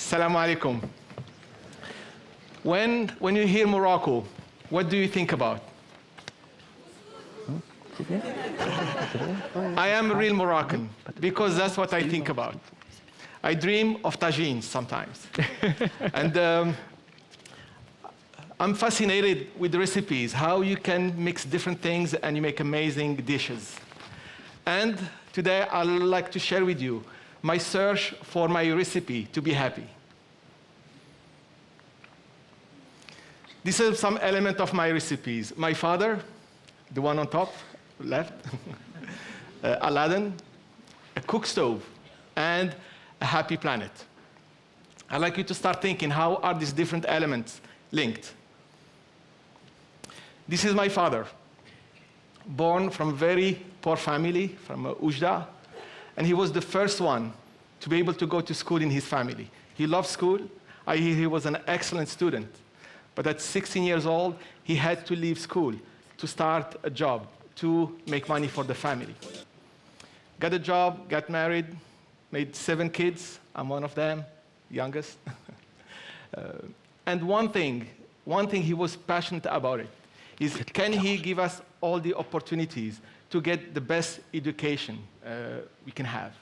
Assalamu alaikum. When you hear Morocco, what do you think about? I am a real Moroccan because that's what I think about. I dream of tagines sometimes. And I'm fascinated with recipes, how you can mix different things and you make amazing dishes. And today I'd like to share with you my search for my recipe to be happy. These are some elements of my recipes. My father, the one on top, left, Aladdin, a cook stove, and a happy planet. I'd like you to start thinking, how are these different elements linked? This is my father, born from a very poor family, from Oujda, and he was the first one to be able to go to school in his family. He loved school. I hear he was an excellent student. But at 16 years old, he had to leave school to start a job, to make money for the family. Got a job, got married, made 7 kids. I'm one of them, youngest. And one thing he was passionate about it, is can he give us all the opportunities to get the best education we can have.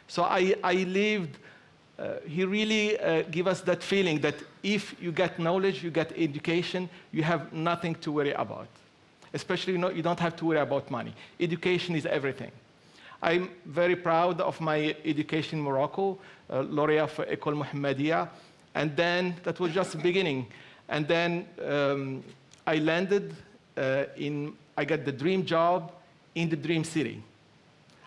So I lived, he really gave us that feeling that if you get knowledge, you get education, you have nothing to worry about. Especially, you don't have to worry about money. Education is everything. I'm very proud of my education in Morocco, laureate for École Mohammedia, and then that was just the beginning. And then I landed I got the dream job in the dream city.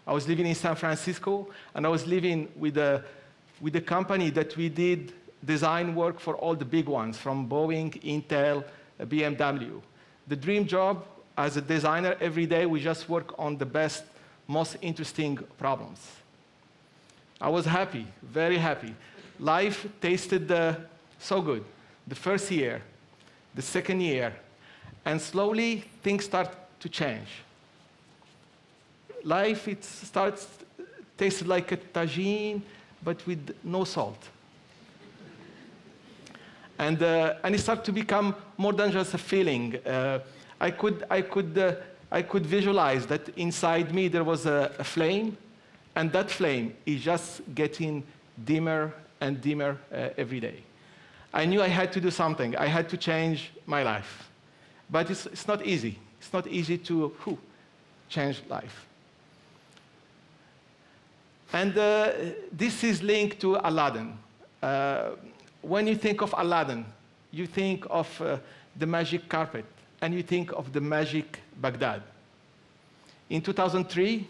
I was living in San Francisco, and I was living with a company that we did design work for all the big ones, from Boeing, Intel, BMW. The dream job, as a designer, every day we just work on the best, most interesting problems. I was happy, very happy. Life tasted so good. The first year, the second year, and slowly things start to change. Life, it starts tasted like a tagine, but with no salt. And it started to become more than just a feeling. I could visualize that inside me there was a flame, and that flame is just getting dimmer and dimmer every day. I knew I had to do something. I had to change my life. But it's not easy. It's not easy to change life. And this is linked to Aladdin. When you think of Aladdin, you think of the magic carpet, and you think of the magic Baghdad. In 2003,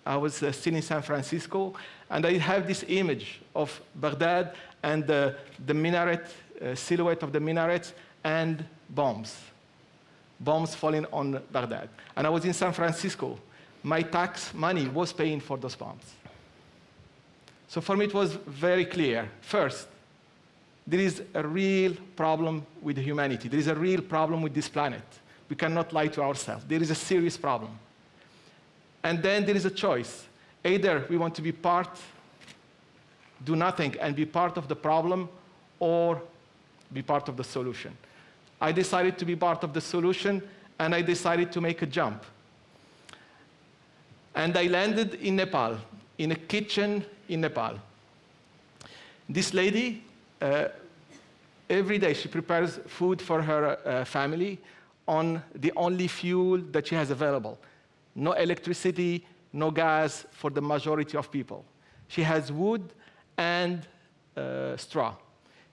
I was still in San Francisco, and I have this image of Baghdad and the minaret, silhouette of the minarets, and bombs falling on Baghdad. And I was in San Francisco. My tax money was paying for those bombs. So for me, it was very clear. First, there is a real problem with humanity. There is a real problem with this planet. We cannot lie to ourselves. There is a serious problem. And then there is a choice. Either we want to be do nothing and be part of the problem, or be part of the solution. I decided to be part of the solution, and I decided to make a jump. And I landed in Nepal, in a kitchen in Nepal. This lady, every day she prepares food for her family on the only fuel that she has available. No electricity, no gas for the majority of people. She has wood and straw.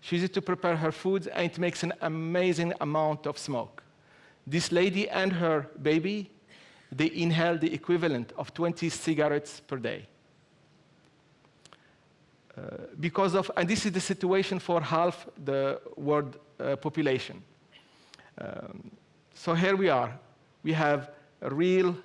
She uses it to prepare her foods, and it makes an amazing amount of smoke. This lady and her baby, they inhale the equivalent of 20 cigarettes per day. And this is the situation for half the world population. So here we are. We have a real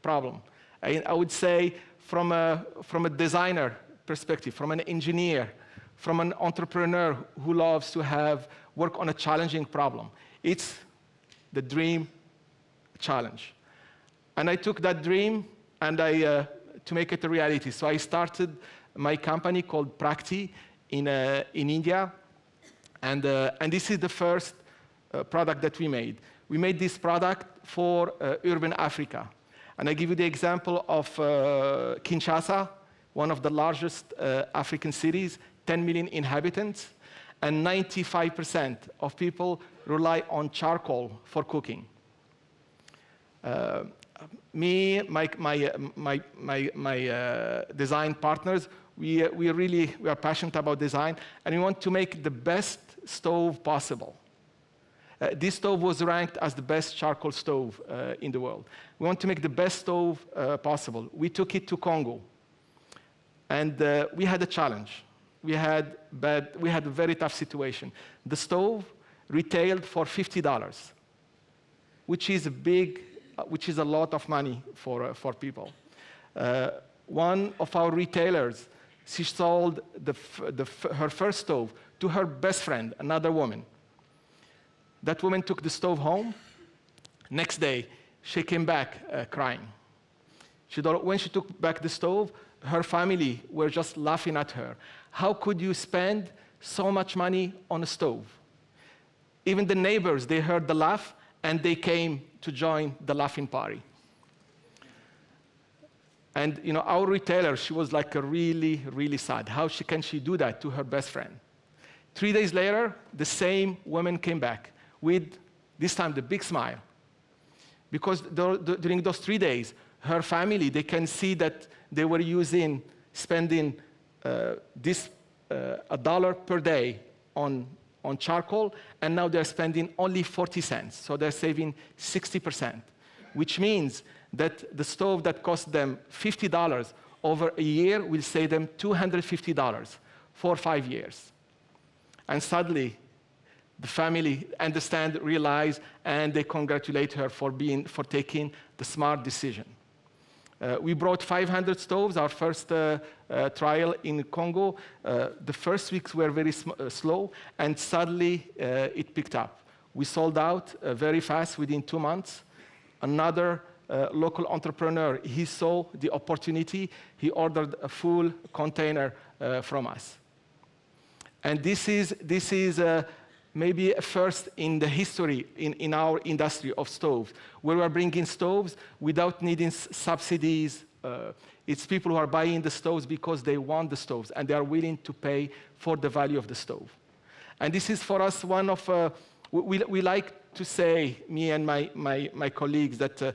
problem. I would say from a designer perspective, from an engineer, from an entrepreneur who loves to work on a challenging problem. It's the dream challenge. And I took that dream and to make it a reality. So I started my company called Prakti in India. And this is the first product that we made. We made this product for urban Africa. And I give you the example of Kinshasa, one of the largest African cities, 10 million inhabitants, and 95% of people rely on charcoal for cooking. Me, my design partners, we are passionate about design, and we want to make the best stove possible. This stove was ranked as the best charcoal stove in the world. We want to make the best stove possible. We took it to Congo, and we had a challenge. We had a very tough situation. The stove retailed for $50, which is a lot of money for people. One of our retailers, she sold her first stove to her best friend, another woman. That woman took the stove home. Next day, she came back crying. When she took back the stove, her family were just laughing at her. How could you spend so much money on a stove? Even the neighbors, they heard the laugh, and they came to join the laughing party. And our retailer, she was like really, really sad. How can she do that to her best friend? 3 days later, the same woman came back with, this time, the big smile. Because during those 3 days, her family, they can see that they were spending $1 per day on charcoal, and now they're spending only 40 cents. So they're saving 60%, which means that the stove that cost them $50 over a year will save them $250 for 5 years. And suddenly, the family realize, and they congratulate her for taking the smart decision. We brought 500 stoves, our first trial in Congo. The first weeks were very slow, and suddenly it picked up. We sold out very fast within 2 months. Another local entrepreneur, he saw the opportunity. He ordered a full container from us. And this is maybe a first in the history in our industry of stoves, where we are bringing stoves without needing subsidies. It's people who are buying the stoves because they want the stoves, and they are willing to pay for the value of the stove. And this is for us one of, we like to say, me and my colleagues, that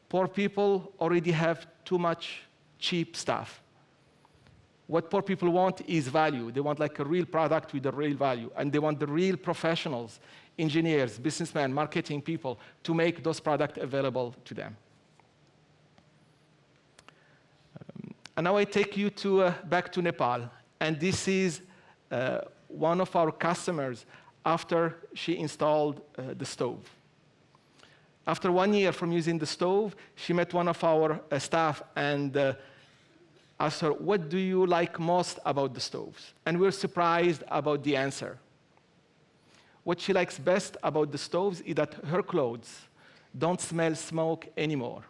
poor people already have too much cheap stuff. What poor people want is value. They want like a real product with a real value. And they want the real professionals, engineers, businessmen, marketing people, to make those products available to them. And now I take you back to Nepal. And this is one of our customers after she installed the stove. After 1 year from using the stove, she met one of our staff and asked her, what do you like most about the stoves? And we're surprised about the answer. What she likes best about the stoves is that her clothes don't smell smoke anymore.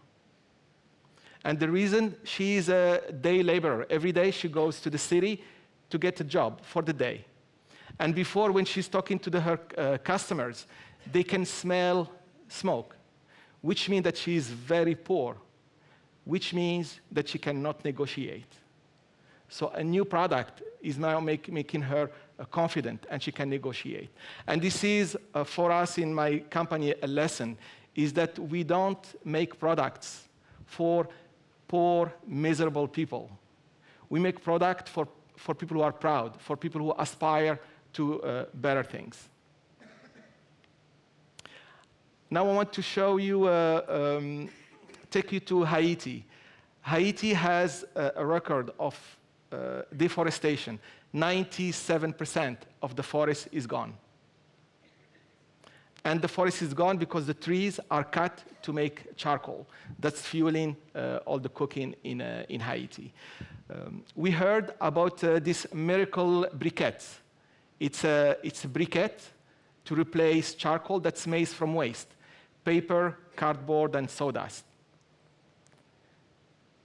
And the reason, she is a day laborer. Every day she goes to the city to get a job for the day. And before, when she's talking to her customers, they can smell smoke, which means that she is very poor, which means that she cannot negotiate. So a new product is now making her confident, and she can negotiate. And this is, for us in my company, a lesson, is that we don't make products for poor, miserable people. We make products for people who are proud, for people who aspire to better things. Now I want to show you, take you to Haiti. Haiti has a record of deforestation. 97% of the forest is gone. And the forest is gone because the trees are cut to make charcoal. That's fueling all the cooking in Haiti. We heard about this miracle briquette. It's a briquette to replace charcoal that's made from waste, paper, cardboard, and sawdust.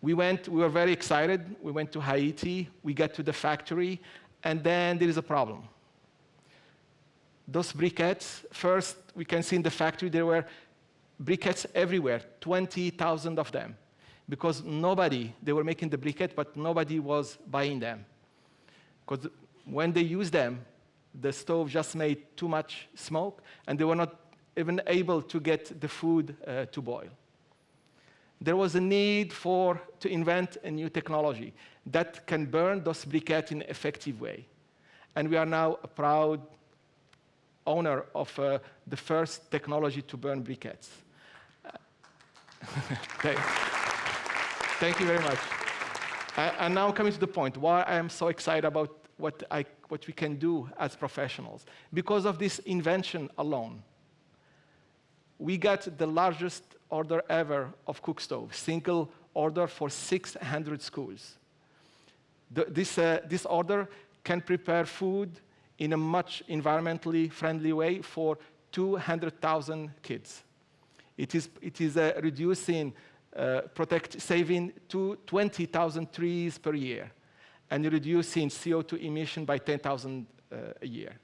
We were very excited. We went to Haiti. We got to the factory, And then there is a problem. Those briquettes, first, we can see in the factory there were briquettes everywhere, 20,000 of them, because they were making the briquette, but nobody was buying them. Because when they used them, the stove just made too much smoke, and they were not even able to get the food to boil. There was a need to invent a new technology that can burn those briquettes in an effective way. And we are now a proud owner of the first technology to burn briquettes. Thank you very much. And now coming to the point, why I am so excited about what we can do as professionals. Because of this invention alone, we got the largest order ever of Cookstoves, single order for 600 schools. This order can prepare food in a much environmentally friendly way for 200,000 kids. It is saving 20,000 trees per year, and reducing CO2 emission by 10,000 a year.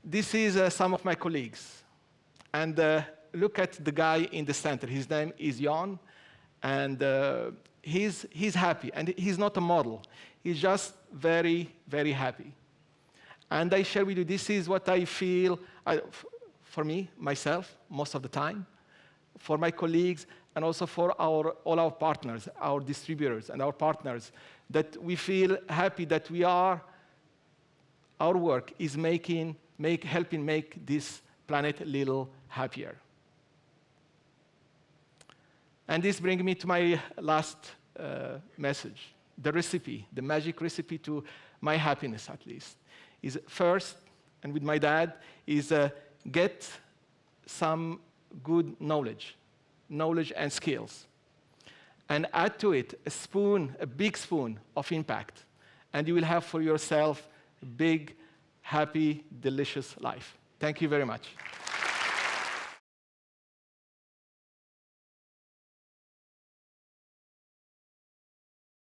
This is some of my colleagues. And look at the guy in the center. His name is Jan, and he's happy. And he's not a model. He's just very, very happy. And I share with you, this is what I feel for me, myself, most of the time, for my colleagues, and also for all our partners, our distributors and our partners, that we feel happy that our work is helping make this planet a little happier. And this brings me to my last message. The recipe, the magic recipe to my happiness, at least, is first, and with my dad, is get some good knowledge and skills, and add to it a big spoon of impact, and you will have for yourself a big, happy, delicious life. Thank you very much.